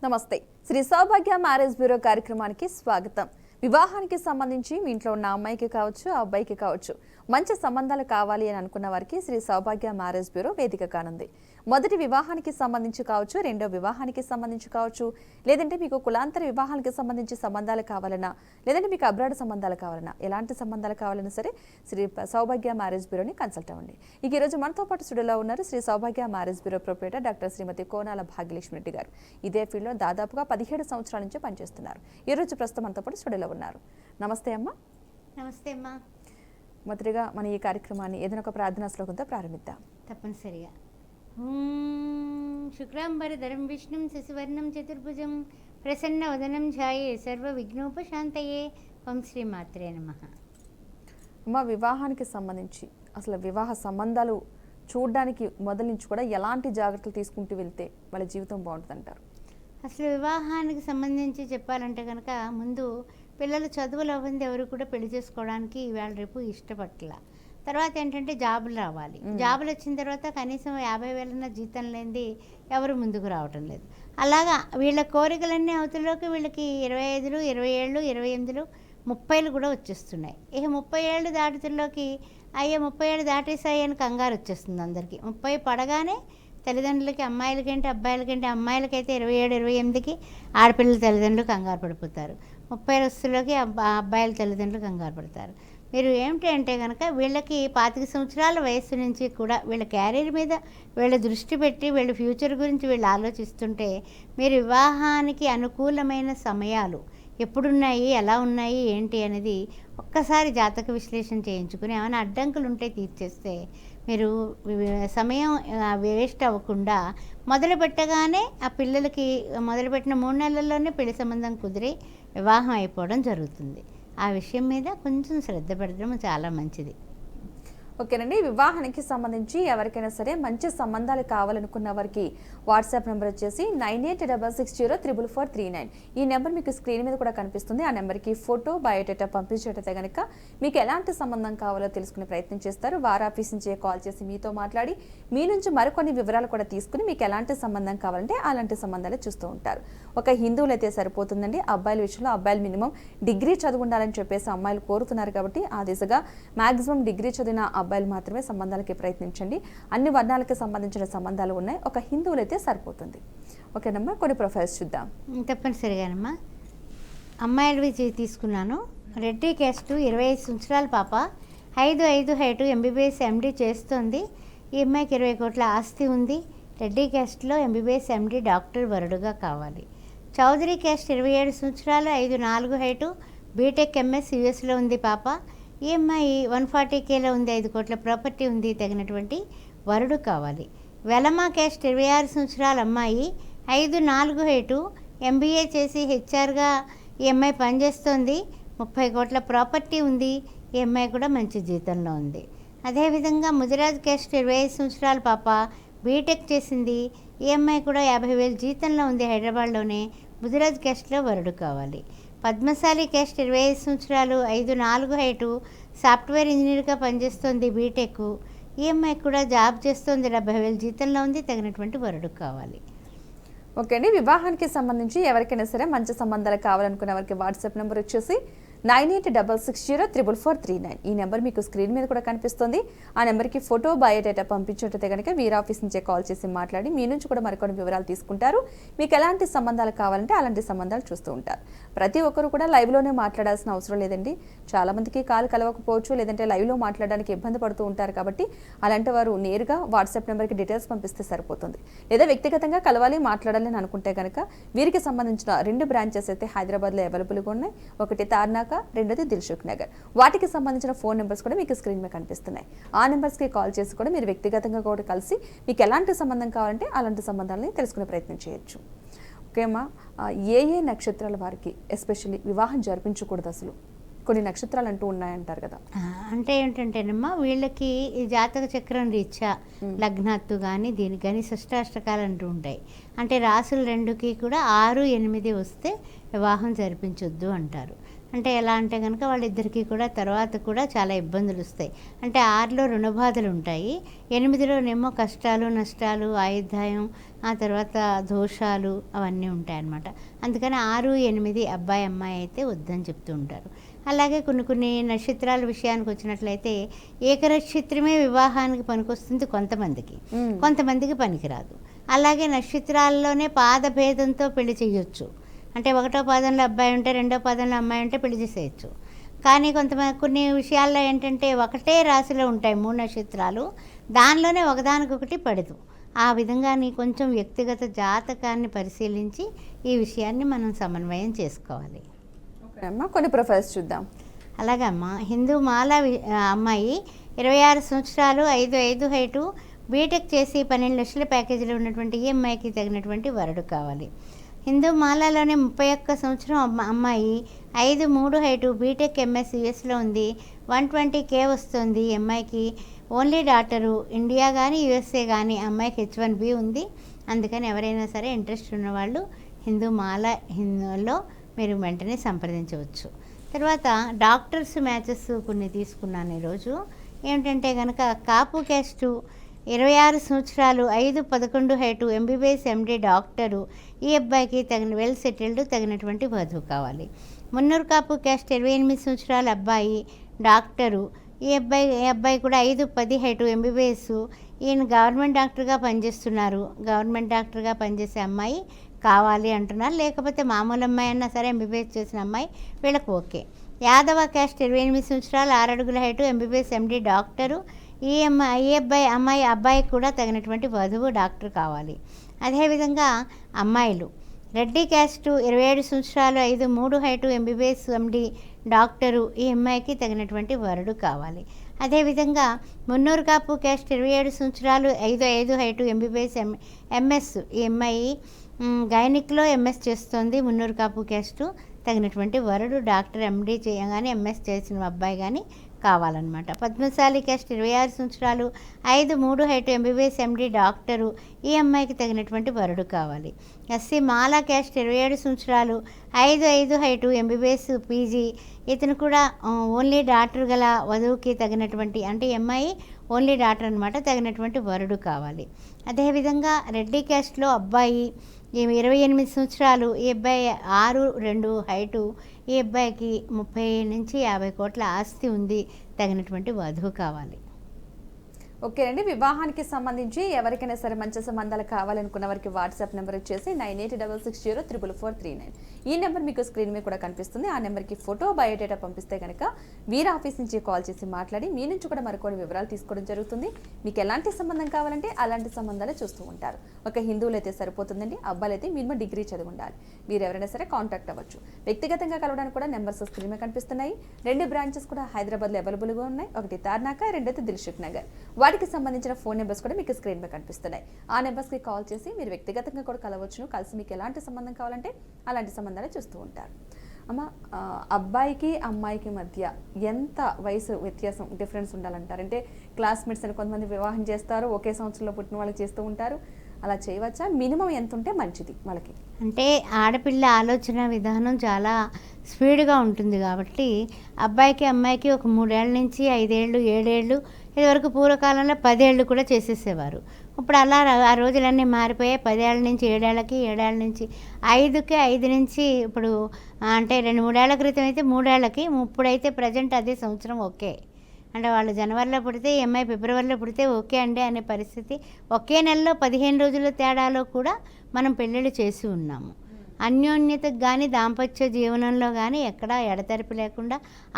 నమస్తే. శ్రీ సౌభాగ్య marriage bureau కార్యక్రమానికి స్వాగతం. వివాహానికి సంబంధించి మీ ఇంట్లో ఉన్న అమ్మాయికి కావచ్చు, అబ్బాయికి కావచ్చు, మంచి సంబంధాలు కావాలి అని అనుకున్న వారికి శ్రీ సౌభాగ్య మ్యారేజ్ బ్యూరో వేదిక కానుంది. మొదటి వివాహానికి సంబంధించి కావచ్చు, రెండో వివాహానికి సంబంధించి కావచ్చు, లేదంటే మీకు కులాంతర వివాహానికి సంబంధించి సంబంధాలు కావాలన్నా, లేదంటే మీకు అబ్రాడ్ సంబంధాలు కావాలన్నా, ఎలాంటి సంబంధాలు కావాలన్నా సరే శ్రీ సౌభాగ్య మ్యారేజ్ బ్యూరోని కన్సల్ట్ అవ్వండి. ఇక ఈరోజు మనతో పాటు స్టూడియోలో ఉన్నారు శ్రీ సౌభాగ్య మ్యారేజ్ బ్యూరో ప్రొప్రైటర్ డాక్టర్ శ్రీమతి కోనాల భాగ్యలక్ష్మి రెడ్డి గారు. ఇదే ఫీల్డ్లో దాదాపుగా 17 సంవత్సరాల నుంచి పనిచేస్తున్నారు. ఈరోజు ప్రస్తుతం మనతో పాటు స్టూడియోలో ఉన్నారు. నమస్తే అమ్మా. నమస్తే అమ్మా. మొదటిగా మన ఈ కార్యక్రమాన్ని ఏదైనా ఒక ప్రార్థనా శ్లోకంతో ప్రారంభిద్దాం. తప్పనిసరిగా. శుక్లాంబరధరం విష్ణుం శశివర్ణం చతుర్భుజం ప్రసన్న వదనం ఛాయే సర్వ విఘ్నోపశాంతయే. ఓం శ్రీ మాత్రే నమః. అమ్మ, వివాహానికి సంబంధించి అసలు వివాహ సంబంధాలు చూడడానికి మొదలు నుంచి కూడా ఎలాంటి జాగ్రత్తలు తీసుకుంటూ వెళ్తే వాళ్ళ జీవితం బాగుంటుందంటారు? అసలు వివాహానికి సంబంధించి చెప్పాలంటే కనుక ముందు పిల్లలు చదువులు అవ్వంది ఎవరు కూడా పెళ్లి చేసుకోవడానికి ఇవాళ రేపు ఇష్టపట్ల. తర్వాత ఏంటంటే జాబులు రావాలి. జాబులు వచ్చిన తర్వాత కనీసం 50,000 జీతం లేనిది ఎవరు ముందుకు రావటం లేదు. అలాగా వీళ్ళ కోరికలన్నీ అవతలలోకి వీళ్ళకి 25, 27, 28, 30 కూడా వచ్చేస్తున్నాయి. ఇక 30 ఏళ్ళు దాటుతుల్లోకి అయ్యే 30 ఏళ్ళు దాటేసాయి అని కంగారు వచ్చేస్తుంది అందరికీ. 30 పడగానే తల్లిదండ్రులకి, అమ్మాయిలకంటే అబ్బాయిలకంటే, అమ్మాయిలకైతే 27, 28కి ఆడపిల్లల తల్లిదండ్రులు కంగారు పడిపోతారు. 30 వస్తులోకి అబ్బాయిల తల్లిదండ్రులు కంగారు పడతారు. మీరు ఏమిటి అంటే కనుక వీళ్ళకి 25 సంవత్సరాల వయసు నుంచి కూడా వీళ్ళ క్యారీర్ మీద వీళ్ళ దృష్టి పెట్టి వీళ్ళ ఫ్యూచర్ గురించి వీళ్ళు ఆలోచిస్తుంటే మీరు వివాహానికి అనుకూలమైన సమయాలు ఎప్పుడున్నాయి, ఎలా ఉన్నాయి, ఏంటి అనేది ఒక్కసారి జాతక విశ్లేషణ చేయించుకుని ఏమైనా అడ్డంకులు ఉంటే తీర్చేస్తే మీరు సమయం వేస్ట్ అవ్వకుండా మొదలు పెట్టగానే ఆ పిల్లలకి మొదలుపెట్టిన 3 నెలల్లోనే పెళ్లి సంబంధం కుదిరి వివాహం అయిపోవడం జరుగుతుంది. ఆ విషయం మీద కొంచెం శ్రద్ధ పెట్టడం చాలా మంచిది. ఓకేనండి. వివాహానికి సంబంధించి ఎవరికైనా సరే మంచి సంబంధాలు కావాలనుకున్న వారికి వాట్సాప్ నెంబర్ వచ్చేసి 9866034439. ఈ నెంబర్ మీకు స్క్రీన్ మీద కూడా కనిపిస్తుంది. ఆ నెంబర్కి ఫోటో, బయోడేటా పంపించేటైతే కనుక మీకు ఎలాంటి సంబంధం కావాలో తెలుసుకునే ప్రయత్నం చేస్తారు. వారి ఆఫీస్ నుంచి కాల్ చేసి మీతో మాట్లాడి మీ నుంచి మరికొన్ని వివరాలు కూడా తీసుకుని మీకు ఎలాంటి సంబంధం కావాలంటే అలాంటి సంబంధాలు చూస్తూ ఉంటారు. ఒక హిందువులు అయితే సరిపోతుందండి. అబ్బాయిల విషయంలో అబ్బాయిలు మినిమం డిగ్రీ చదువు ఉండాలని చెప్పేసి అమ్మాయిలు కోరుతున్నారు కాబట్టి ఆ దిశగా మాక్సిమం డిగ్రీ చదివిన అబ్బాయిలు మాత్రమే సంబంధాలకి ప్రయత్నించండి. అన్ని వర్ణాలకి సంబంధించిన సంబంధాలు ఉన్నాయి. ఒక హిందువులు అయితే సరిపోతుంది. ఓకేనమ్మా, కొన్ని ప్రొఫైల్స్ చూద్దాం. తప్పనిసరిగానమ్మా. అమ్మాయిలవి తీసుకున్నాను. రెడ్డి క్యాస్ట్, 25 సంవత్సరాల పాప, 5'5" హైటు, MBBS MD చేస్తుంది. ఈ అమ్మాయికి 20 కోట్ల ఆస్తి ఉంది. రెడ్డి క్యాస్ట్లో MBBS MD డాక్టర్ వరుడుగా కావాలి. చౌదరి క్యాస్ట్, 27 సంవత్సరాలు, 5'4" హైటు, బీటెక్ MS యూఎస్లో ఉంది పాప. ఈ అమ్మాయి 140Kలో ఉంది. 5 కోట్ల ప్రాపర్టీ ఉంది. తగినటువంటి వరుడు కావాలి. వెలమా క్యాస్ట్, 26 సంవత్సరాల అమ్మాయి, 5'4" హైటు, MBA చేసి హెచ్ఆర్గా ఈ అమ్మాయి పనిచేస్తోంది. 30 కోట్ల ప్రాపర్టీ ఉంది. ఈ అమ్మాయి కూడా మంచి జీతంలో ఉంది. అదేవిధంగా ముదిరాజ్ క్యాస్ట్, 25 సంవత్సరాల పాప, బీటెక్ చేసింది. ఈ అమ్మాయి కూడా 50,000 జీతంలో ఉంది. హైదరాబాద్లోనే. ముదిరాజ్ క్యాస్ట్లో వరుడు కావాలి. పద్మశాలి క్యాస్ట్, 25 సంవత్సరాలు, 5'4" హైటు, సాఫ్ట్వేర్ ఇంజనీర్గా పనిచేస్తోంది. బీటెక్. ఈ అమ్మాయి కూడా జాబ్ చేస్తోంది. 70,000 జీతంలో ఉంది. తగినటువంటి వరుడు కావాలి. ఓకే అండి. వివాహానికి సంబంధించి ఎవరికైనా సరే మంచి సంబంధాలు కావాలనుకునే వారికి వాట్సాప్ నెంబర్ వచ్చేసి 9866034439. ఈ నెంబర్ మీకు స్క్రీన్ మీద కూడా కనిపిస్తుంది. ఆ నెంబర్కి ఫోటో, బయోడేటా పంపించేటైతే కనుక వీరి ఆఫీస్ నుంచే కాల్ చేసి మాట్లాడి మీ నుంచి కూడా మరికొన్ని వివరాలు తీసుకుంటారు. మీకు ఎలాంటి సంబంధాలు కావాలంటే అలాంటి సంబంధాలు చూస్తూ ఉంటారు. ప్రతి ఒక్కరు కూడా లైవ్లోనే మాట్లాడాల్సిన అవసరం లేదండి. చాలామందికి కాల్ కలవకపోవచ్చు, లేదంటే లైవ్లో మాట్లాడడానికి ఇబ్బంది పడుతూ ఉంటారు. కాబట్టి అలాంటి వారు నేరుగా వాట్సాప్ నెంబర్కి డీటెయిల్స్ పంపిస్తే సరిపోతుంది. లేదా వ్యక్తిగతంగా కలవాలి, మాట్లాడాలి అని అనుకుంటే కనుక వీరికి సంబంధించిన 2 బ్రాంచెస్ అయితే హైదరాబాద్లో అవైలబుల్గా ఉన్నాయి. ఒకటి తార్నాక, రెండోది దిల్సుఖ్ నగర్. వాటికి సంబంధించిన ఫోన్ నెంబర్స్ కూడా మీకు స్క్రీన్ మీద కనిపిస్తున్నాయి. ఆ నెంబర్స్కి కాల్ చేసి కూడా మీరు వ్యక్తిగతంగా కూడా కలిసి మీకు ఎలాంటి సంబంధం కావాలంటే అలాంటి సంబంధాలని తెలుసుకునే ప్రయత్నం చేయొచ్చు. ఓకేమ్మా, ఏ నక్షత్రాల వారికి ఎస్పెషల్లీ వివాహం జరిపించకూడదు? అసలు కొన్ని నక్షత్రాలు అంటూ ఉన్నాయంటారు కదా. అంటే ఏంటంటేనమ్మా, వీళ్ళకి ఈ జాతక చక్రం రీత్యా లగ్నాత్తు కానీ దీనికి కానీ షష్టాష్టకాలు అంటూ ఉంటాయి. అంటే రాసులు 2కి కూడా 6, 8 వస్తే వివాహం జరిపించొద్దు అంటారు. అంటే ఎలా అంటే కనుక వాళ్ళిద్దరికీ కూడా తర్వాత కూడా చాలా ఇబ్బందులు వస్తాయి. అంటే 6లో రుణబాధలు ఉంటాయి, 8లోనేమో కష్టాలు నష్టాలు ఆయుర్దాయం, ఆ తర్వాత దోషాలు అవన్నీ ఉంటాయన్నమాట. అందుకని 6, 8 అబ్బాయి అమ్మాయి అయితే వద్దని చెప్తూ ఉంటారు. అలాగే కొన్ని నక్షత్రాల విషయానికి వచ్చినట్లయితే ఏకనక్షత్రమే వివాహానికి పనికొస్తుంది కొంతమందికి, కొంతమందికి పనికిరాదు. అలాగే నక్షత్రాల్లోనే పాదభేదంతో పెళ్లి చేయొచ్చు. అంటే 1వ పాదంలో అబ్బాయి ఉంటే 2వ పాదంలో అమ్మాయి ఉంటే పెళ్లి చేసేయచ్చు. కానీ కొన్ని విషయాల్లో ఏంటంటే ఒకటే రాశిలో ఉంటాయి 3 నక్షత్రాలు, దానిలోనే ఒకదానికొకటి పడదు. ఆ విధంగా కొంచెం వ్యక్తిగత జాతకాన్ని పరిశీలించి ఈ విషయాన్ని మనం సమన్వయం చేసుకోవాలి. అమ్మా కొన్ని ప్రొఫైల్స్ చూద్దాం. అలాగమ్మా, హిందూ మాల అమ్మాయి 26 సంవత్సరాలు, 5'5" హైటు, బీటెక్ చేసి 12 లక్షల ప్యాకేజీలో ఉన్నటువంటి ఈ అమ్మాయికి తగినటువంటి వరుడు కావాలి. హిందూ మాలలోనే 31 సంవత్సరం అమ్మాయి, 5'3" హైటు, బీటెక్ ఎంఎస్ యూఎస్లో ఉంది, 120K వస్తుంది. ఈ అమ్మాయికి ఓన్లీ డాటరు, ఇండియా కానీ యూఎస్ఏ కానీ. అమ్మాయికి H1B ఉంది. అందుకని ఎవరైనా సరే ఇంట్రెస్ట్ ఉన్నవాళ్ళు హిందూ మాల హిందూలో మీరు వెంటనే సంప్రదించవచ్చు. తర్వాత డాక్టర్స్ మ్యాచెస్ కొన్ని తీసుకున్నాను ఈరోజు. ఏమిటంటే కనుక కాపు క్యాస్టు, 26 సంవత్సరాలు, 5'11" హైటు, MBBS MD డాక్టరు. ఈ అబ్బాయికి వెల్ సెటిల్డ్ తగినటువంటి వధువు కావాలి. మున్నూరు కాపు క్యాస్ట్, 28 సంవత్సరాల అబ్బాయి, డాక్టరు. ఈ అబ్బాయి కూడా 5'10" హైటు, MBBS. ఈయన గవర్నమెంట్ డాక్టర్గా పనిచేస్తున్నారు. గవర్నమెంట్ డాక్టర్గా పనిచేసే అమ్మాయి కావాలి అంటున్నారు. లేకపోతే మామూలు అమ్మాయి అన్నా సరే, MBBS చేసిన అమ్మాయి వీళ్ళకి ఓకే. యాదవ క్యాస్ట్, 28 సంవత్సరాలు, 6 అడుగుల హైటు, MBBS MD డాక్టరు. ఈ అబ్బాయికి కూడా తగినటువంటి వధువు డాక్టర్ కావాలి. అదేవిధంగా అమ్మాయిలు రెడ్డి క్యాస్టు, 27 సంవత్సరాలు, 5'3" హైటు, MBBS MD డాక్టరు. ఈ అమ్మాయికి తగినటువంటి వరుడు కావాలి. అదేవిధంగా మున్నూరు కాపు క్యాస్ట్, 27 సంవత్సరాలు, 5'5" హైటు, MBBS MS. ఈ అమ్మాయి గైనిక్లో MS చేస్తుంది. మున్నూరు కాపు క్యాస్టు, తగినటువంటి వరుడు డాక్టర్, MD చేయగానే MS చేసిన అబ్బాయి కానీ కావాలన్నమాట. పద్మశాలి క్యాస్ట్, 26 సంవత్సరాలు, 5'3" హైటు, MBBS MD డాక్టరు. ఈ అమ్మాయికి తగినటువంటి వరుడు కావాలి. ఎస్సీ మాలా క్యాస్ట్, 27 సంవత్సరాలు, 5'5" హైటు, MBBS PG. ఇతను కూడా ఓన్లీ డాక్టర్ గల వధువుకి తగినటువంటి, అంటే ఈ అమ్మాయి ఓన్లీ డాక్టర్ అనమాట, తగినటువంటి వరుడు కావాలి. అదేవిధంగా రెడ్డి క్యాస్ట్లో అబ్బాయి, 28 సంవత్సరాలు, ఈ అబ్బాయి 6'2" హైటు. ఈ అబ్బాయికి 30 నుంచి 50 కోట్ల ఆస్తి ఉంది, తగినటువంటి వధువు కావాలి. ఓకేనండి. వివాహానికి సంబంధించి ఎవరికైనా సరే మంచి సంబంధాలు కావాలనుకున్న వారికి వాట్సాప్ నెంబర్ వచ్చేసి 9866044439. ఈ నెంబర్ మీకు స్క్రీన్ మీద కూడా కనిపిస్తుంది. ఆ నెంబర్కి ఫోటో బయోడేటా పంపిస్తే కనుక వీరి ఆఫీస్ నుంచి కాల్ చేసి మాట్లాడి మీ నుంచి కూడా మరికొన్ని వివరాలు తీసుకోవడం జరుగుతుంది. మీకు ఎలాంటి సంబంధం కావాలంటే అలాంటి సంబంధాలే చూస్తూ ఉంటారు. ఒక హిందువులు అయితే సరిపోతుందండి, అబ్బాయిలు అయితే మినిమం డిగ్రీ చదివి ఉండాలి. మీరు ఎవరైనా సరే కాంటాక్ట్ అవ్వచ్చు. వ్యక్తిగతంగా కలవడానికి కూడా నెంబర్స్ స్క్రీన్ మీద కనిపిస్తున్నాయి. 2 బ్రాంచెస్ కూడా హైదరాబాద్లో అవైలబుల్గా ఉన్నాయి. ఒకటి తార్నాక, రెండోది దిల్సుఖ్ నగర్. వాటికి సంబంధించిన ఫోన్ నెంబర్స్ కూడా మీకు స్క్రీన్ మీద కనిపిస్తున్నాయి. ఆ నెంబర్స్కి కాల్ చేసి మీరు వ్యక్తిగతంగా కూడా కలవచ్చును. కలిసి మీకు ఎలాంటి సంబంధం కావాలంటే అలాంటి సంబంధాలే చూస్తూ ఉంటారు. అమ్మ, అబ్బాయికి అమ్మాయికి మధ్య ఎంత వయసు వ్యత్యాసం డిఫరెన్స్ ఉండాలంటారు? అంటే క్లాస్మేట్స్ అని కొంతమంది వివాహం చేస్తారు, ఒకే సంవత్సరంలో పుట్టిన వాళ్ళకి చేస్తూ ఉంటారు. అలా చేయవచ్చా? మినిమం ఎంత ఉంటే మంచిది వాళ్ళకి? అంటే ఆడపిల్ల ఆలోచన విధానం చాలా స్పీడ్గా ఉంటుంది కాబట్టి అబ్బాయికి అమ్మాయికి ఒక 3 ఏళ్ళ నుంచి 5 ఏళ్ళు 7 ఏళ్ళు, ఇదివరకు పూర్వకాలంలో 10 ఏళ్ళు కూడా చేసేసేవారు. ఇప్పుడు అలా ఆ రోజులన్నీ మారిపోయాయి. 10 ఏళ్ళ నుంచి 7 ఏళ్ళకి, 7 ఏళ్ళ నుంచి 5కి, 5 నుంచి ఇప్పుడు అంటే 2-3 ఏళ్ల క్రితం అయితే 3 ఏళ్ళకి, ఇప్పుడైతే ప్రజెంట్ అదే సంవత్సరం ఓకే. అంటే వాళ్ళు జనవరిలో పుడితే ఈ అమ్మాయి ఫిబ్రవరిలో పుడితే ఓకే అండి అనే పరిస్థితి. ఒకే నెలలో 15 రోజుల తేడాలో కూడా మనం పెళ్ళిళ్ళు చేసి ఉన్నాము. అన్యోన్యతకు కానీ దాంపత్య జీవనంలో కానీ ఎక్కడా ఎడతెరిపి లేకుండా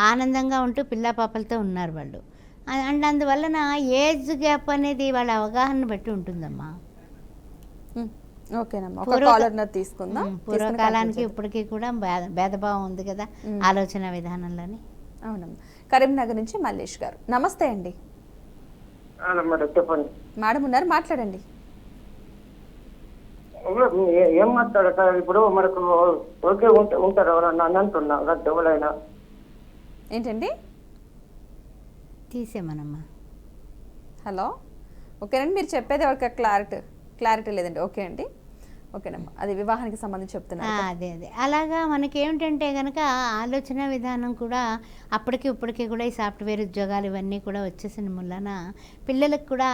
ఆనందంగా ఉంటూ పిల్లా పాపలతో ఉన్నారు వాళ్ళు. అండ్ అందువలన ఏజ్ గ్యాప్ అనేది వాళ్ళ అవగాహన బట్టి ఉంటుందమ్మా. ఓకేనమ్మా, ఒక కాలర్‌ని తీసుకుందాం. పూర్వకాలానికి ఇప్పటికీ కూడా భేదభావం ఉంది కదా ఆలోచన విధానంలోని. అవునమ్మా. కరీంనగర్ నుంచి మల్లేష్ గారు, నమస్తే అండి. చెప్పండి మేడం ఉన్నారు, మాట్లాడండి. ఏం మాట్లాడతారు ఇప్పుడు? మనకు ఓకే ఉంటారు ఎవరన్నా అని అంటున్నా, ఎవరైనా. ఏంటండి? తీసేమనమ్మా. హలో, ఓకేనండి. మీరు చెప్పేది ఎవరికి క్లారిటీ లేదండి. ఓకే అండి. ఓకేనమ్మా, అది వివాహానికి సంబంధించి చెప్తున్నారు కదా. అదే అదే అలాగా మనకేమిటంటే కనుక ఆలోచన విధానం కూడా అప్పటికి ఇప్పటికీ కూడా ఈ సాఫ్ట్వేర్ ఉద్యోగాలు ఇవన్నీ కూడా వచ్చేసిన మూలన పిల్లలకు కూడా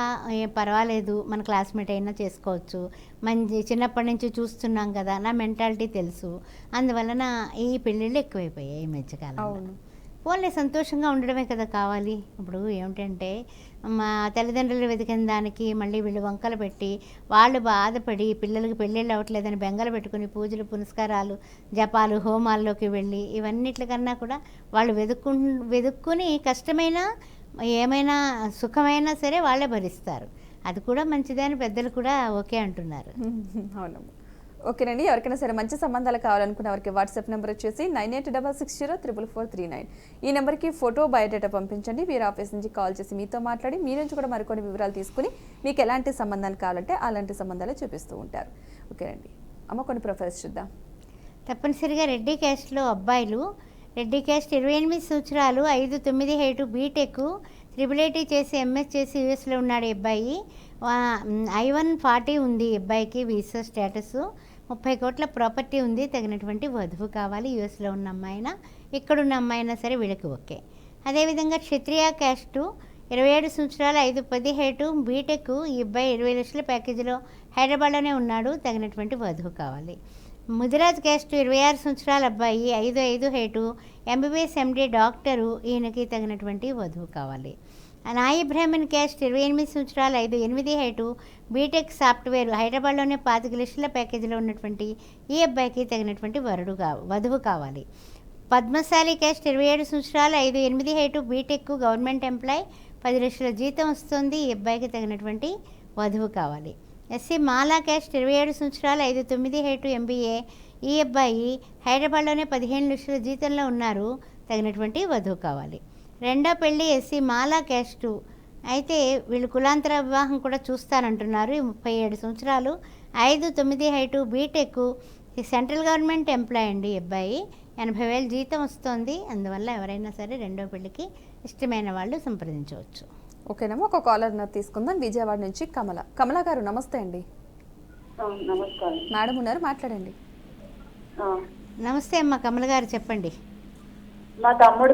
పర్వాలేదు, మన క్లాస్మేట్ అయినా చేసుకోవచ్చు, మంచి చిన్నప్పటి నుంచి చూస్తున్నాం కదా, నా మెంటాలిటీ తెలుసు, అందువలన ఈ పెళ్ళిళ్ళు ఎక్కువైపోయాయి ఈ మధ్యకాలంలో. అవును. పోన్లే, సంతోషంగా ఉండడమే కదా కావాలి. ఇప్పుడు ఏమిటంటే మా తల్లిదండ్రులు వెతికిన దానికి మళ్ళీ వీళ్ళు వంకలు పెట్టి వాళ్ళు బాధపడి పిల్లలకి పెళ్ళిళ్ళు అవ్వట్లేదని బెంగలు పెట్టుకుని పూజలు పునస్కారాలు జపాలు హోమాల్లోకి వెళ్ళి ఇవన్నిట్లకన్నా కూడా వాళ్ళు వెతుక్కుని కష్టమైనా ఏమైనా సుఖమైనా సరే వాళ్ళే భరిస్తారు. అది కూడా మంచిదే అని పెద్దలు కూడా ఓకే అంటున్నారు. అవునమ్మా. ఓకేనండి, ఎవరికైనా సరే మంచి సంబంధాలు కావాలనుకున్న వారికి వాట్సాప్ నెంబర్ వచ్చేసి 9866044439. ఈ నెంబర్కి ఫోటో బయోడేటా పంపించండి. వీరి ఆఫీస్ నుంచి కాల్ చేసి మీతో మాట్లాడి మీ నుంచి కూడా మరికొన్ని వివరాలు తీసుకుని మీకు ఎలాంటి సంబంధాలు కావాలంటే అలాంటి సంబంధాలే చూపిస్తూ ఉంటారు. ఓకేనండి అమ్మ, కొన్ని ప్రొఫైల్స్ చూద్దాం. తప్పనిసరిగా రెడ్డి క్యాస్ట్లో అబ్బాయిలు, రెడ్డి క్యాస్ట్ 28 సంవత్సరాలు, 5-9 హైటు, బీటెక్, ట్రిపుల్ చేసి ఎంఎస్ చేసి యూఎస్లో ఉన్నాడు ఈ అబ్బాయి. I-140 ఉంది ఈ అబ్బాయికి, వీసా స్టేటస్, 30 కోట్ల ప్రాపర్టీ ఉంది, తగినటువంటి వధువు కావాలి. యూఎస్లో ఉన్న అమ్మాయినా ఇక్కడున్న అమ్మాయినా సరే వీళ్ళకి ఓకే. అదేవిధంగా క్షత్రియ క్యాస్టు 27 సంవత్సరాలు, 5-10 హైటు, బీటెక్, ఈ అబ్బాయి 20 లక్షల ప్యాకేజీలో హైదరాబాద్లోనే ఉన్నాడు, తగినటువంటి వధువు కావాలి. ముదిరాజ్ క్యాస్ట్ 26 సంవత్సరాల అబ్బాయి, 5'5" హైటు, ఎంబీబీఎస్ ఎండి డాక్టరు, ఈయనకి తగినటువంటి వధువు కావాలి. నాయి బ్రాహ్మణ్ క్యాస్ట్ 28 సంవత్సరాలు, 5'8" హైటు, బీటెక్ సాఫ్ట్వేర్, హైదరాబాద్లోనే 25 లక్షల ప్యాకేజీలో ఉన్నటువంటి ఈ అబ్బాయికి తగినటువంటి వధువు కావాలి. పద్మశాలి క్యాస్ట్ 27 సంవత్సరాలు, 5'8" హైటు, బీటెక్, గవర్నమెంట్ ఎంప్లాయ్, 10 లక్షల జీతం వస్తుంది, ఈ అబ్బాయికి తగినటువంటి వధువు కావాలి. ఎస్సీ మాలా క్యాస్ట్ 27 సంవత్సరాలు, 5'9" హైటు, ఎంబీఏ, ఈ అబ్బాయి హైదరాబాద్లోనే 15 లక్షల జీతంలో ఉన్నారు, తగినటువంటి వధువు కావాలి. రెండో పెళ్ళి ఎస్సీ మాలా క్యాస్టు, అయితే వీళ్ళు కులాంతర వివాహం కూడా చూస్తారంటున్నారు. 37 సంవత్సరాలు, 5'9" height, BTech, central government employee అండి ఈ అబ్బాయి, 80,000 జీతం వస్తుంది, అందువల్ల ఎవరైనా సరే రెండో పెళ్ళికి ఇష్టమైన వాళ్ళు సంప్రదించవచ్చు. ఓకేనమ్మా, ఒక కాలర్ తీసుకుందాం. విజయవాడ నుంచి కమల గారు, నమస్తే అండి. నమస్కారం మేడం ఉన్నారు, మాట్లాడండి. నమస్తే అమ్మ కమల గారు, చెప్పండి. మా తమ్ముడు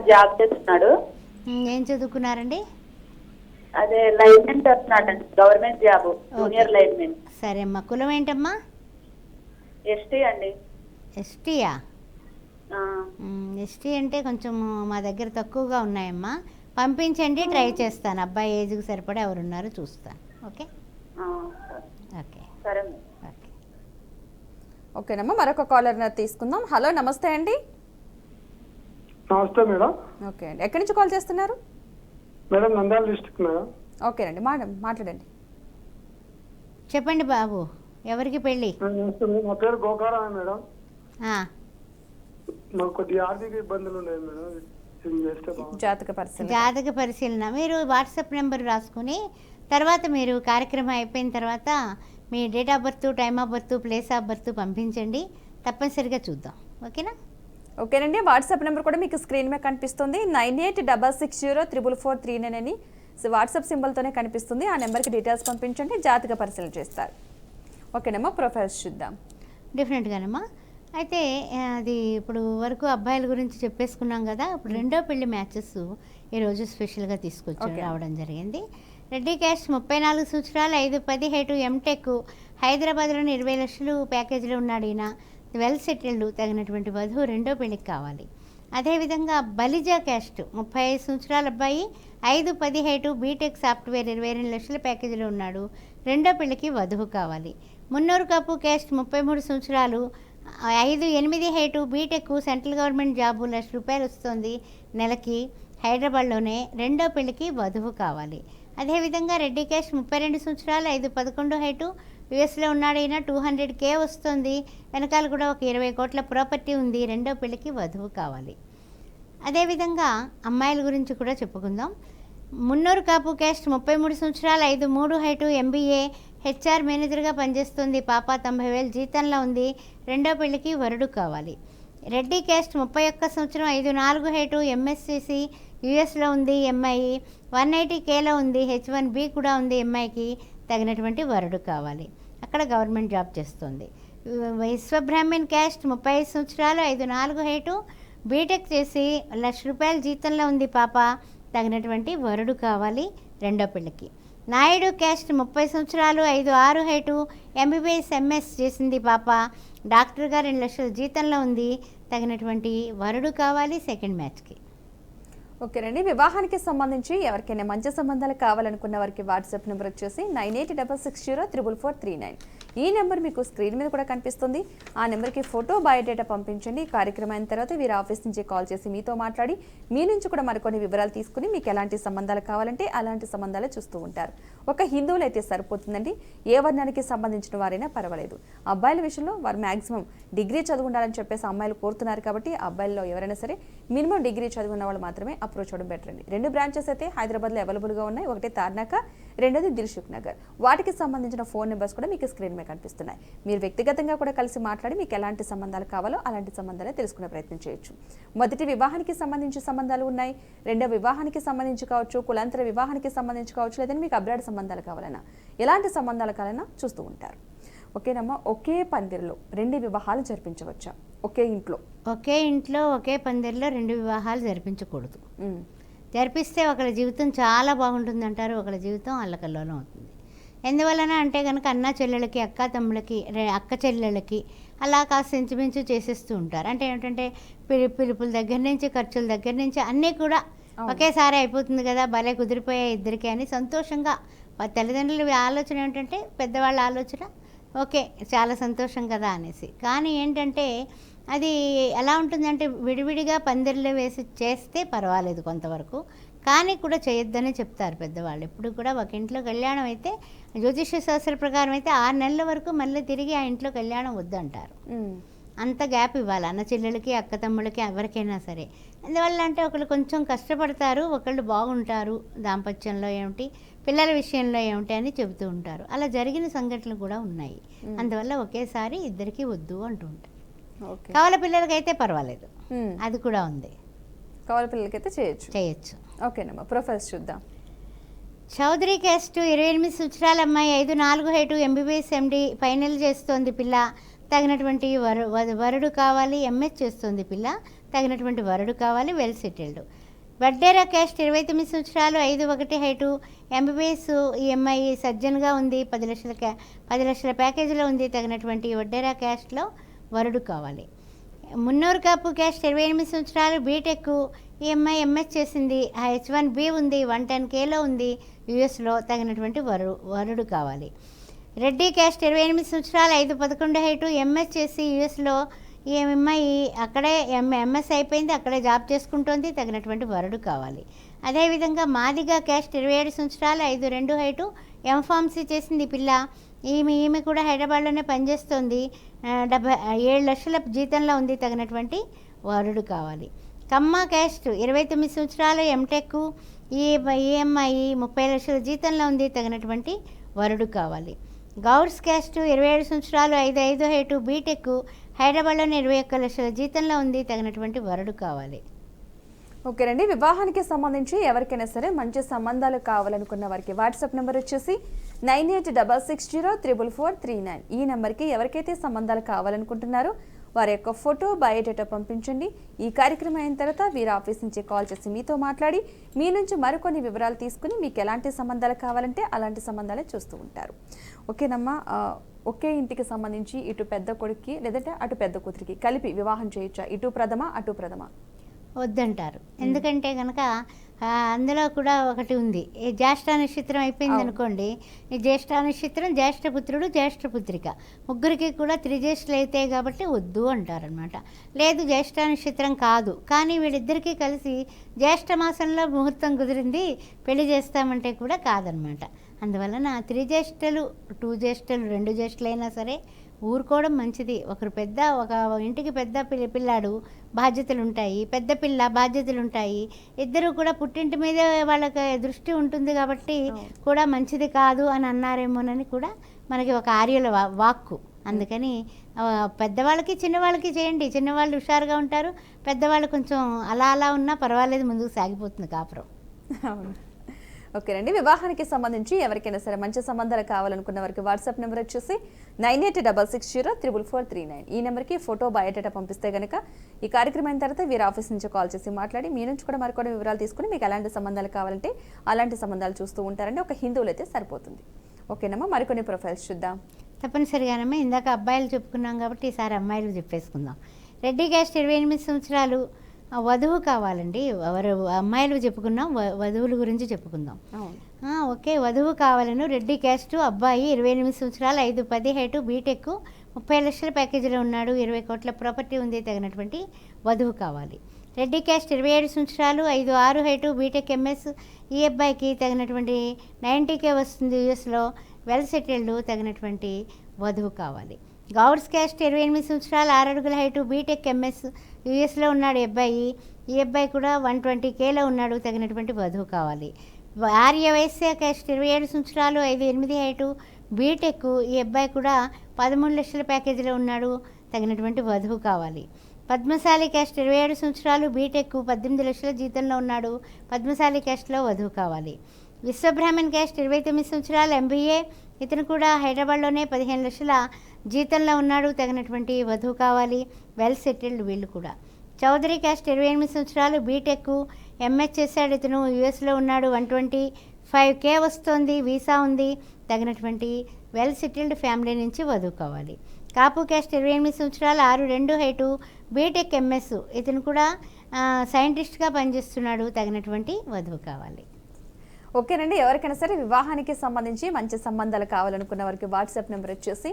జాబ్ చేస్తున్నాడు. ఏం చదువుకున్నారండి? అదే లైన్మెన్ చేస్తున్నాడండి, గవర్నమెంట్ జాబ్, జూనియర్ లైన్మెన్. సరే అమ్మా, కులం ఏంటమ్మా? ఎస్టీ అండి. ఎస్టీయా? ఎస్టీ అంటే కొంచెం మా దగ్గర తక్కువగా ఉన్నాయమ్మా, పంపించండి, ట్రై చేస్తాను. అబ్బాయి ఏజ్కి సరిపడా ఎవరున్నారో చూస్తాను. ఓకే ఓకే సరే. ఓకే ఓకేనమ్మా, మరొక కాలర్ తీసుకుందాం. హలో, నమస్తే అండి. నమస్తే మేడం. ఓకే అండి, ఎక్కడి నుంచి కాల్ చేస్తున్నారు? Madam Nandyal district madam. ఓకేనండి మేడం, మాట్లాడండి. చెప్పండి బాబు, ఎవరికి పెళ్ళి? మా పేరు గోకారా మేడం. ఆ, మాకు కొద్దిగా ఆర్థిక ఇబ్బందులు ఉన్నాయి మేడం, ఇది చేస్తే బాగుంటుంది. జాతక పరిశీలన మీరు వాట్సాప్ నెంబర్ రాసుకుని తర్వాత మీరు కార్యక్రమం అయిపోయిన తర్వాత మీ date of birth, time of birth, place of birth పంపించండి, తప్పనిసరిగా చూద్దాం. ఓకేనా? ఓకేనండి, వాట్సాప్ నెంబర్ కూడా మీకు స్క్రీన్ మీద కనిపిస్తుంది. 9866044439 అని వాట్సాప్ సింబల్తోనే కనిపిస్తుంది. ఆ నెంబర్కి డీటెయిల్స్ పంపించండి, జాతక పరిశీలన చేస్తారు. ఓకేనమ్మా, ప్రొఫైల్స్ చూద్దాం. డెఫినెట్గానమ్మా. అయితే అది ఇప్పుడు వరకు అబ్బాయిల గురించి చెప్పేసుకున్నాం కదా, ఇప్పుడు రెండో పెళ్లి మ్యాచెస్ ఈరోజు స్పెషల్గా రావడం జరిగింది. రెడ్డి క్యాస్ట్ 34 సంవత్సరాలు, 5'10" హైటు, ఎంటెక్, హైదరాబాద్లోని 20 లక్షలు ప్యాకేజీలో ఉన్నాడు ఈయన, వెల్ సెటిల్డ్, తగినటువంటి వధువు రెండో పెళ్ళికి కావాలి. అదేవిధంగా బలిజా క్యాస్ట్ 35 సంవత్సరాల అబ్బాయి, 5'10" హైటు, బీటెక్ సాఫ్ట్వేర్, 22 లక్షల ప్యాకేజీలో ఉన్నాడు, రెండో పెళ్ళికి వధువు కావాలి. మున్నూరు కాపు క్యాస్ట్ 33 సంవత్సరాలు, 5'8" height, BTech, central government job, ₹1,00,000 వస్తుంది నెలకి, హైదరాబాద్లోనే, రెండో పెళ్ళికి వధువు కావాలి. అదేవిధంగా రెడ్డి క్యాస్ట్ 32 సంవత్సరాలు, 5'11" హైటు, యుఎస్లో ఉన్నాడు ఈయన, 200K వస్తుంది, వెనకాల కూడా ఒక 20 కోట్ల ప్రాపర్టీ ఉంది, రెండో పెళ్ళికి వధువు కావాలి. అదేవిధంగా అమ్మాయిల గురించి కూడా చెప్పుకుందాం. మున్నూరు కాపు క్యాస్ట్ 33 సంవత్సరాలు, 5'3" హైటు, ఎంబీఏ, హెచ్ఆర్ మేనేజర్గా పనిచేస్తుంది, పాప 90,000 జీతంలో ఉంది, రెండో పెళ్ళికి వరుడు కావాలి. రెడ్డి క్యాస్ట్ 31 సంవత్సరం, 5'4" హైటు, ఎంఎస్సిసి, యుఎస్లో ఉంది, ఎంఐ 180Kలో ఉంది, H1B కూడా ఉంది, ఎంఐకి తగినటువంటి వరుడు కావాలి. అక్కడ గవర్నమెంట్ జాబ్ చేస్తుంది. విశ్వబ్రాహ్మణ్ క్యాస్ట్ 35 సంవత్సరాలు 5'4" హైటు, బీటెక్ చేసి ₹1,00,000 జీతంలో ఉంది పాప. తగినటువంటి వరుడు కావాలి రెండో పిల్లకి. నాయుడు క్యాస్ట్ 30 సంవత్సరాలు 5'6" హైటు, ఎంబీబీఎస్ ఎంఎస్ చేసింది పాప. డాక్టర్గా 2 లక్షల జీతంలో ఉంది. తగినటువంటి వరుడు కావాలి సెకండ్ మ్యాచ్కి. ఓకేనండి. వివాహానికి సంబంధించి ఎవరికైనా మంచి సంబంధాలు కావాలనుకున్న వారికి వాట్సాప్ నెంబర్ వచ్చేసి 9866044439. ఈ నెంబర్ మీకు స్క్రీన్ మీద కూడా కనిపిస్తుంది. ఆ నెంబర్కి ఫోటో బయోడేటా పంపించండి. కార్యక్రమం అయిన తర్వాత వీరి ఆఫీస్ నుంచి కాల్ చేసి మీతో మాట్లాడి మీ నుంచి కూడా మరికొన్ని వివరాలు తీసుకుని మీకు ఎలాంటి సంబంధాలు కావాలంటే అలాంటి సంబంధాలే చూస్తూ ఉంటారు. ఒక హిందువులు అయితే సరిపోతుందండి. ఏ వర్ణానికి సంబంధించిన వారైనా పర్వాలేదు. అబ్బాయిల విషయంలో వారు మ్యాక్సిమం డిగ్రీ చదువు ఉండాలని చెప్పేసి అమ్మాయిలు కోరుతున్నారు కాబట్టి అబ్బాయిల్లో ఎవరైనా సరే మినిమం డిగ్రీ చదువున్న వాళ్ళు మాత్రమే అప్రోచ్ అవ్వడం బెటర్ అండి. 2 బ్రాంచెస్ అయితే హైదరాబాద్లో అవైలబుల్గా ఉన్నాయి. ఒకటి తార్నాక, రెండోది దిల్సుఖ్ నగర్. వాటికి సంబంధించిన ఫోన్ నెంబర్స్ కూడా మీకు స్క్రీన్ మీద కనిపిస్తున్నాయి. మీరు వ్యక్తిగతంగా కూడా కలిసి మాట్లాడి మీకు ఎలాంటి సంబంధాలు కావాలో అలాంటి సంబంధాలే తెలుసుకునే ప్రయత్నం చేయొచ్చు. మొదటి వివాహానికి సంబంధించి సంబంధాలు ఉన్నాయి. రెండో వివాహానికి సంబంధించి కావచ్చు, కులాంతర వివాహానికి సంబంధించి కావచ్చు, లేదంటే మీకు అబ్రాడ్ సంబంధాలు కావాలన్నా ఎలాంటి సంబంధాలు కావాలన్నా చూస్తూ ఉంటారు. ఓకేనమ్మా. ఒకే పందిరిలో 2 వివాహాలు జరిపించవచ్చా? ఒకే ఇంట్లో ఒకే పందిరిలో 2 వివాహాలు జరిపించకూడదు. జరిపిస్తే ఒకళ్ళ జీవితం చాలా బాగుంటుంది అంటారు, ఒకళ్ళ జీవితం అల్లకల్లోలం అవుతుంది. ఎందువలన అంటే కనుక అన్న చెల్లెలకి, అక్క తమ్ముళ్ళకి, అక్క చెల్లెళ్ళకి అలా కాస్త ఇంచుమించు చేసేస్తూ ఉంటారు. అంటే ఏంటంటే పిలుపుల దగ్గర నుంచి, ఖర్చుల దగ్గర నుంచి అన్నీ కూడా ఒకేసారి అయిపోతుంది కదా, భలే కుదిరిపోయాయి ఇద్దరికి అని సంతోషంగా తల్లిదండ్రుల ఆలోచన ఏంటంటే, పెద్దవాళ్ళ ఆలోచన ఓకే చాలా సంతోషం కదా అనేసి. కానీ ఏంటంటే అది ఎలా ఉంటుందంటే విడివిడిగా పందిర్లు వేసి చేస్తే పర్వాలేదు కొంతవరకు, కానీ కూడా చేయొద్దనే చెప్తారు పెద్దవాళ్ళు. ఎప్పుడు కూడా ఒక ఇంట్లో కళ్యాణం అయితే జ్యోతిష్య శాస్త్ర ప్రకారం అయితే 6 నెలల వరకు మళ్ళీ తిరిగి ఆ ఇంట్లో కళ్యాణం వద్దంటారు. అంత గ్యాప్ ఇవ్వాలి అన్న చెల్లెలకి, అక్క తమ్ముళ్ళకి, ఎవరికైనా సరే. అందువల్ల అంటే ఒకళ్ళు కొంచెం కష్టపడతారు, ఒకళ్ళు బాగుంటారు దాంపత్యంలో ఏమిటి, పిల్లల విషయంలో ఏమిటి అని చెబుతూ ఉంటారు. అలా జరిగిన సంఘటనలు కూడా ఉన్నాయి. అందువల్ల ఒకేసారి ఇద్దరికి వద్దు అంటూ ఉంటారు. కవల పిల్లలకైతే పర్వాలేదు, అది కూడా ఉంది. కవల పిల్లలకైతే చేయొచ్చు. ఓకేనమ్మా. ప్రొఫైల్స్ చూద్దాం. చౌదరి క్యాస్ట్ 28 సంవత్సరాల అమ్మాయి, 5'4" హైటు, ఎంబీబీఎస్ ఎండి ఫైనల్ చేస్తోంది పిల్ల. తగినటువంటి వరుడు కావాలి. ఎంఎస్ చేస్తుంది పిల్ల. తగినటువంటి వరుడు కావాలి, వెల్ సెటిల్డ్. వడ్డేరా క్యాస్ట్ 29 సంవత్సరాలు, 5'1" హైటు, ఎంబీబీఎస్ ఈ అమ్మాయి సజ్జన్గా ఉంది. 10 లక్షల ప్యాకేజీలో ఉంది. తగినటువంటి వడ్డేరా క్యాస్ట్లో వరుడు కావాలి. మున్నూరు కాపు క్యాస్ట్ 28 సంవత్సరాలు, బీటెక్ ఈ అమ్మాయి ఎంఎస్ చేసింది. H1B ఉంది, 110Kలో ఉంది యుఎస్లో. తగినటువంటి వరుడు కావాలి. రెడ్డి క్యాస్ట్ 28 సంవత్సరాలు, 5'11" హైటు, ఎంఎస్ చేసి యుఎస్లో ఈ అమ్మాయి అక్కడే ఎంఎస్ అయిపోయింది, అక్కడే జాబ్ చేసుకుంటోంది. తగినటువంటి వరుడు కావాలి. అదేవిధంగా మాదిగా క్యాస్ట్ 27 సంవత్సరాలు, 5'2" హైటు, ఎంఫార్మసీ చేసింది పిల్ల. ఈమె కూడా హైదరాబాద్లోనే పనిచేస్తోంది. 7 లక్షల జీతంలో ఉంది. తగినటువంటి వరుడు కావాలి. కమ్మ క్యాస్ట్ 29 సంవత్సరాలు, ఎంటెక్ ఈ అమ్మాయి 30 లక్షల జీతంలో ఉంది. తగినటువంటి వరుడు కావాలి. గౌడ్స్ క్యాస్ట్ 27 సంవత్సరాలు, 5'5" హైటు, బీటెక్ హైదరాబాద్లోనే 21 లక్షల జీతంలో ఉంది. తగినటువంటి వరుడు కావాలి. ఓకేనండి. వివాహానికి సంబంధించి ఎవరికైనా సరే మంచి సంబంధాలు కావాలనుకున్న వారికి వాట్సాప్ నెంబర్ వచ్చేసి 9866044439. ఈ నెంబర్కి ఎవరికైతే సంబంధాలు కావాలనుకుంటున్నారో వారి యొక్క ఫోటో బయోడేటా పంపించండి. ఈ కార్యక్రమం అయిన తర్వాత వీరి ఆఫీస్ నుంచి కాల్ చేసి మీతో మాట్లాడి మీ నుంచి మరికొన్ని వివరాలు తీసుకుని మీకు ఎలాంటి సంబంధాలు కావాలంటే అలాంటి సంబంధాలే చూస్తూ ఉంటారు. ఓకేనమ్మా. ఒకే ఇంటికి సంబంధించి ఇటు పెద్ద కొడుక్కి లేదంటే అటు పెద్ద కూతురికి కలిపి వివాహం చేయొచ్చా? ఇటు ప్రథమ అటు ప్రథమ వద్దంటారు. ఎందుకంటే కనుక అందులో కూడా ఒకటి ఉంది. ఈ జ్యేష్ఠ నక్షత్రం అయిపోయింది అనుకోండి, ఈ జ్యేష్ఠ నక్షత్రం జ్యేష్ఠపుత్రుడు జ్యేష్ఠపుత్రిక ముగ్గురికి కూడా త్రిజ్యేష్ఠులు అవుతాయి కాబట్టి వద్దు అంటారనమాట. లేదు జ్యేష్ఠ నక్షత్రం కాదు, కానీ వీళ్ళిద్దరికీ కలిసి జ్యేష్ఠ మాసంలో ముహూర్తం కుదిరింది పెళ్లి చేస్తామంటే కూడా కాదనమాట. అందువలన 3 జ్యేష్ఠులు 2 జ్యేష్ఠులు 2 జ్యేష్ఠులైనా సరే ఊరుకోవడం మంచిది. ఒక ఇంటికి పెద్ద పిల్లాడు బాధ్యతలు ఉంటాయి, పెద్ద పిల్ల బాధ్యతలు ఉంటాయి. ఇద్దరు కూడా పుట్టింటి మీదే వాళ్ళకి దృష్టి ఉంటుంది కాబట్టి కూడా మంచిది కాదు అని అన్నారేమోనని కూడా మనకి ఒక ఆర్యుల వాక్కు. అందుకని పెద్దవాళ్ళకి చిన్నవాళ్ళకి చేయండి. చిన్నవాళ్ళు హుషారుగా ఉంటారు, పెద్దవాళ్ళు కొంచెం అలా ఉన్నా పర్వాలేదు, ముందుకు సాగిపోతుంది కాపురం. అవును. ఓకేనండి, వివాహానికి సంబంధించి ఎవరికైనా సరే మంచి సంబంధాలు కావాలనుకున్న వారికి వాట్సాప్ నెంబర్ వచ్చేసి 9866044339. ఈ నెంబర్కి ఫోటో బయోడేటా పంపిస్తే కనుక ఈ కార్యక్రమం అయిన తర్వాత వీరి ఆఫీస్ నుంచి కాల్ చేసి మాట్లాడి మీ నుంచి కూడా మరికొన్ని వివరాలు తీసుకుని మీకు ఎలాంటి సంబంధాలు కావాలంటే అలాంటి సంబంధాలు చూస్తూ ఉంటారండి. ఒక హిందువులు అయితే సరిపోతుంది. ఓకేనమ్మా, మరికొన్ని ప్రొఫైల్స్ చూద్దాం. తప్పనిసరిగానమ్మా, ఇందాక అబ్బాయిలు చెప్పుకున్నాం కాబట్టి ఈసారి అమ్మాయిలు చెప్పేసుకుందాం. రెడ్డి క్యాస్ట్ 28 సంవత్సరాలు వధువు కావాలండి. ఎవరు అమ్మాయిలు చెప్పుకున్నాం, వధువుల గురించి చెప్పుకుందాం. ఓకే, వధువు కావాలను. రెడ్డి క్యాస్ట్ అబ్బాయి 28 సంవత్సరాలు, 5'10" హైటు, బీటెక్, 30 లక్షల ప్యాకేజీలో ఉన్నాడు, 20 కోట్ల ప్రాపర్టీ ఉంది, తగినటువంటి వధువు కావాలి. రెడ్డి క్యాస్ట్ 27 సంవత్సరాలు, 5'6" హైటు, బీటెక్, ఎంఎస్. ఈ అబ్బాయికి తగినటువంటి 90K వస్తుంది, యూఎస్లో, వెల్ సెటిల్డ్, తగినటువంటి వధువు కావాలి. గౌడ్స్ క్యాస్ట్ 28 సంవత్సరాలు, 6 అడుగుల హైటు, బీటెక్, ఎంఎస్, యూఎస్లో ఉన్నాడు అబ్బాయి. ఈ అబ్బాయి కూడా 120Kలో ఉన్నాడు, తగినటువంటి వధువు కావాలి. ఆర్య వైశ్య క్యాస్ట్ 27 సంవత్సరాలు, 5'8" హైటు, బీటెక్. ఈ అబ్బాయి కూడా 13 లక్షల ప్యాకేజీలో ఉన్నాడు, తగినటువంటి వధువు కావాలి. పద్మశాలి క్యాస్ట్ 27 సంవత్సరాలు, బీటెక్, 18 లక్షల జీతంలో ఉన్నాడు, పద్మశాలి క్యాస్ట్లో వధువు కావాలి. విశ్వబ్రాహ్మణ్ క్యాస్ట్ 29 సంవత్సరాలు, MBA. ఇతను కూడా హైదరాబాద్లోనే 15 లక్షల జీతంలో ఉన్నాడు, తగినటువంటి వధువు కావాలి. వెల్ సెటిల్డ్ వీళ్ళు కూడా. చౌదరి క్యాస్ట్ 28 సంవత్సరాలు, బీటెక్, ఎంఎస్ చేశాడు, ఇతను యూఎస్లో ఉన్నాడు, 125K వస్తుంది, వీసా ఉంది, తగినటువంటి వెల్ సెటిల్డ్ ఫ్యామిలీ నుంచి వధువు కావాలి. కాపు క్యాస్ట్ 28 సంవత్సరాలు, 6'2" హైటు, బీటెక్, ఎంఎస్. ఇతను కూడా సైంటిస్ట్గా పనిచేస్తున్నాడు, తగినటువంటి వధువు కావాలి. ఓకేనండి, ఎవరికైనా సరే వివాహానికి సంబంధించి మంచి సంబంధాలు కావాలనుకున్న వారికి వాట్సాప్ నెంబర్ వచ్చేసి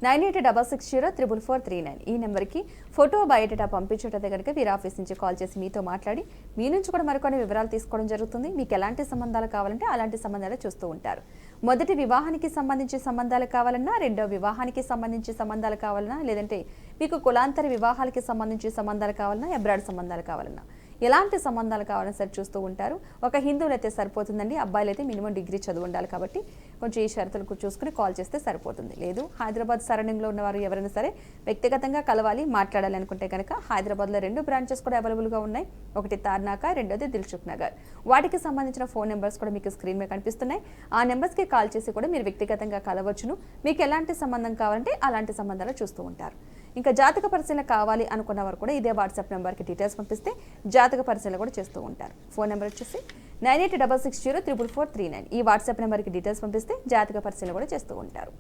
9866044439. ఈ నెంబర్కి ఫోటో బయోడేటా పంపించేటైతే కనుక వీరి ఆఫీస్ నుంచి కాల్ చేసి మీతో మాట్లాడి మీ నుంచి కూడా మరికొన్ని వివరాలు తీసుకోవడం జరుగుతుంది. మీకు ఎలాంటి సంబంధాలు కావాలంటే అలాంటి సంబంధాలు చూస్తూ ఉంటారు. మొదటి వివాహానికి సంబంధించి సంబంధాలు కావాలన్నా, రెండో వివాహానికి సంబంధించి సంబంధాలు కావాలన్నా, లేదంటే మీకు కులాంతర వివాహాలకి సంబంధించి సంబంధాలు కావాలన్నా, అబ్రాడ్ సంబంధాలు కావాలన్నా, ఎలాంటి సంబంధాలు కావాలని సరే చూస్తూ ఉంటారు. ఒక హిందువులు అయితే సరిపోతుందండి. అబ్బాయిలు అయితే మినిమం డిగ్రీ చదువు ఉండాలి కాబట్టి కొంచెం ఈ షరతులకు చూసుకుని కాల్ చేస్తే సరిపోతుంది. లేదు హైదరాబాద్ సరౌండింగ్లో ఉన్నవారు ఎవరైనా సరే వ్యక్తిగతంగా కలవాలి, మాట్లాడాలి అనుకుంటే కనుక హైదరాబాద్లో 2 బ్రాంచెస్ కూడా అవైలబుల్గా ఉన్నాయి. ఒకటి తార్నాక, రెండోది దిల్సుఖ్ నగర్. వాటికి సంబంధించిన ఫోన్ నెంబర్స్ కూడా మీకు స్క్రీన్ మీద కనిపిస్తున్నాయి. ఆ నెంబర్స్కి కాల్ చేసి కూడా మీరు వ్యక్తిగతంగా కలవచ్చును. మీకు ఎలాంటి సంబంధం కావాలంటే అలాంటి సంబంధాలు చూస్తూ ఉంటారు. ఇంకా జాతక పరిశీలన కావాలి అనుకున్నవారు కూడా ఇదే వాట్సాప్ నెంబర్కి డీటెయిల్స్ పంపిస్తే జాతక పరిశీలన కూడా చేస్తూ ఉంటారు. ఫోన్ నెంబర్ వచ్చేసి 9866044439. ఈ వాట్సాప్ నెంబర్కి డీటెయిల్స్ పంపిస్తే జాతక పరిశీలన కూడా చేస్తూ ఉంటారు.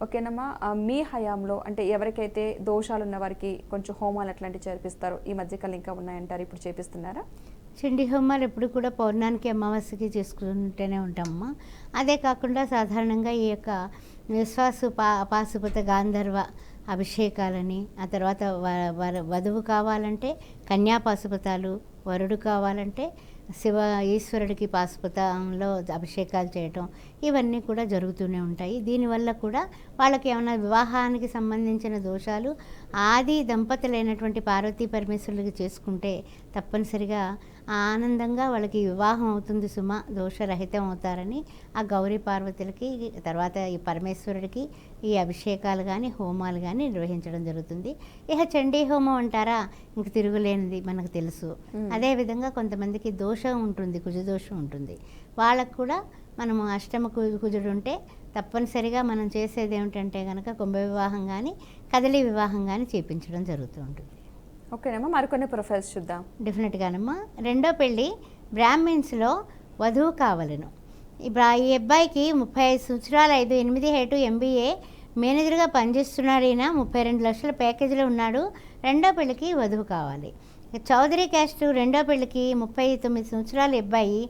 ఓకేనమ్మా, మీ హయాంలో అంటే ఎవరికైతే దోషాలు ఉన్న వారికి కొంచెం హోమాలు అట్లాంటివి చేపిస్తారో ఈ మధ్యకాలం ఇంకా ఉన్నాయంటారు, ఇప్పుడు చేపిస్తున్నారా? చండీ హోమాలు ఎప్పుడు కూడా పౌర్ణానికి, అమావాస్యకి చేసుకుంటూనే ఉంటామమ్మా. అదే కాకుండా సాధారణంగా ఈ యొక్క పాశుపత గాంధర్వ అభిషేకాలని, ఆ తర్వాత వధువు కావాలంటే కన్యా పాశుపతాలు, వరుడు కావాలంటే శివ ఈశ్వరుడికి పాశుపతంలో అభిషేకాలు చేయటం, ఇవన్నీ కూడా జరుగుతూనే ఉంటాయి. దీనివల్ల కూడా వాళ్ళకి ఏమైనా వివాహానికి సంబంధించిన దోషాలు ఆది దంపతులైనటువంటి పార్వతీ పరమేశ్వరులకి చేసుకుంటే తప్పనిసరిగా ఆనందంగా వాళ్ళకి వివాహం అవుతుంది సుమ, దోషరహితం అవుతారని ఆ గౌరీ పార్వతులకి తర్వాత ఈ పరమేశ్వరుడికి ఈ అభిషేకాలు కానీ హోమాలు కానీ నిర్వహించడం జరుగుతుంది. ఇక చండీ హోమం అంటారా, ఇంక తిరుగులేనిది మనకు తెలుసు. అదేవిధంగా కొంతమందికి దోషం ఉంటుంది, కుజదోషం ఉంటుంది. వాళ్ళకు కూడా మనము అష్టమ కుజుడు ఉంటే తప్పనిసరిగా మనం చేసేది ఏమిటంటే కనుక కుంభ వివాహం కానీ కదలి వివాహం కానీ చేయించడం జరుగుతూ ఉంటుంది. ఓకేనమ్మా, మరికొన్ని ప్రొఫైల్స్ చూద్దాం. డెఫినెట్గానమ్మా. రెండో పెళ్ళి బ్రాహ్మిన్స్లో వధువు కావాలను. ఈ అబ్బాయికి 35 సంవత్సరాలు, 5'8" హైటు, MBA, మేనేజర్గా పనిచేస్తున్నాడు. ఈయన 32 లక్షల ప్యాకేజీలో ఉన్నాడు. రెండో పెళ్ళికి వధువు కావాలి. చౌదరి క్యాస్ట్ రెండో పెళ్ళికి 39 సంవత్సరాలు అబ్బాయి,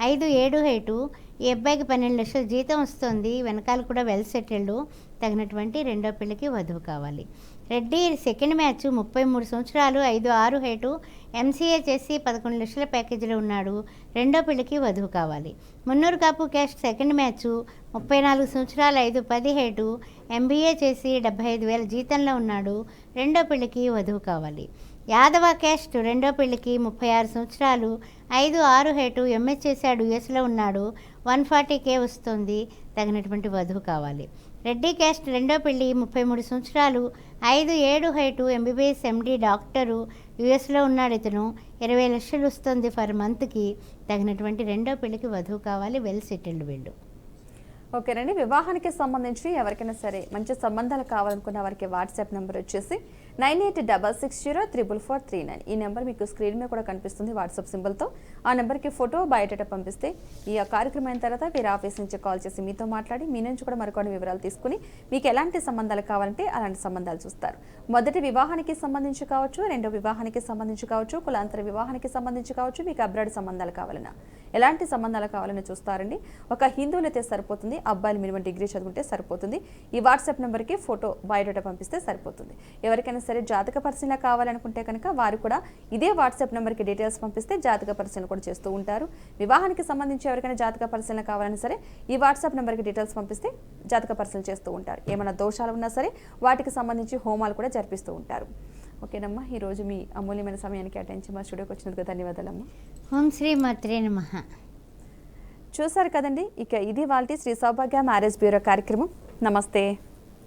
5'7" హైటు. ఈ అబ్బాయికి 12 లక్షల జీతం వస్తుంది, వెనకాల కూడా వెల్ సెటిల్డ్, తగినటువంటి రెండో పెళ్ళికి వధువు కావాలి. రెడ్డి సెకండ్ మ్యాచ్ 33 సంవత్సరాలు, 5'6" హైటు, MCA చేసి 11 లక్షల ప్యాకేజీలో ఉన్నాడు. రెండో పెళ్ళికి వధువు కావాలి. Munnuru Kapu caste second match 34 సంవత్సరాలు, 5'10" హైటు, MBA చేసి 75,000 జీతంలో ఉన్నాడు. రెండో పెళ్ళికి వధువు కావాలి. యాదవ క్యాస్ట్ రెండో పెళ్ళికి 36 సంవత్సరాలు, 5'6" హైటు, MS చేశాడు, యుఎస్లో ఉన్నాడు, 140K వస్తుంది, తగినటువంటి వధువు కావాలి. రెడ్డి క్యాస్ట్ రెండో పెళ్ళి 33 సంవత్సరాలు, 5'7" హైటు, MBBS MD డాక్టరు, యుఎస్లో ఉన్నాడు ఇతను, 20 లక్షలు వస్తుంది ఫర్ మంత్కి, తగినటువంటి రెండో పెళ్ళికి వధువు కావాలి, వెల్ సెటిల్డ్ వీళ్ళు. ఓకేనండి. వివాహానికి సంబంధించి ఎవరికైనా సరే మంచి సంబంధాలు కావాలనుకున్న వారికి వాట్సాప్ నెంబర్ వచ్చేసి 9866034439. ఈ నెంబర్ మీకు స్క్రీన్ మీద కూడా కనిపిస్తుంది వాట్సాప్ సింబల్తో. ఆ నెంబర్కి ఫోటో బయోడేటా పంపిస్తే ఈ కార్యక్రమం అయిన తర్వాత వీరి ఆఫీస్ నుంచి కాల్ చేసి మీతో మాట్లాడి మీ నుంచి కూడా మరికొన్ని వివరాలు తీసుకుని మీకు ఎలాంటి సంబంధాలు కావాలంటే అలాంటి సంబంధాలు చూస్తారు. మొదటి వివాహానికి సంబంధించి కావచ్చు, రెండో వివాహానికి సంబంధించి కావచ్చు, కులాంతర వివాహానికి సంబంధించి కావచ్చు, మీకు అబ్రాడ్ సంబంధాలు కావాలన్నా ఎలాంటి సంబంధాలు కావాలని చూస్తారండి. ఒక హిందువులైతే సరిపోతుంది, అబ్బాయిలు మినిమం డిగ్రీ చదువుకుంటే సరిపోతుంది. ఈ వాట్సాప్ నెంబర్కి ఫోటో బయోడేటా పంపిస్తే సరిపోతుంది. ఎవరికైనా సరే జాతక పరిశీలన కావాలనుకుంటే కనుక వారు కూడా ఇదే వాట్సాప్ నెంబర్కి డీటెయిల్స్ పంపిస్తే జాతక పరిశీలన కూడా చేస్తూ ఉంటారు. వివాహానికి సంబంధించి ఎవరికైనా జాతక పరిశీలన కావాలన్నా సరే ఈ వాట్సాప్ నెంబర్కి డీటెయిల్స్ పంపిస్తే జాతక పరిశీలన చేస్తూ ఉంటారు. ఏమైనా దోషాలు ఉన్నా సరే వాటికి సంబంధించి హోమాలు కూడా జరిపిస్తూ ఉంటారు. ఓకేనమ్మా, ఈరోజు మీ అమూల్యమైన సమయానికి కేటాయించి మా స్టూడియోకి వచ్చినందుకు ధన్యవాదాలమ్మా. ఓం శ్రీ మాత్రే నమః. చూసారు కదండి, ఇక ఇది వాళ్ళ శ్రీ సౌభాగ్య మ్యారేజ్ బ్యూరో కార్యక్రమం. నమస్తే.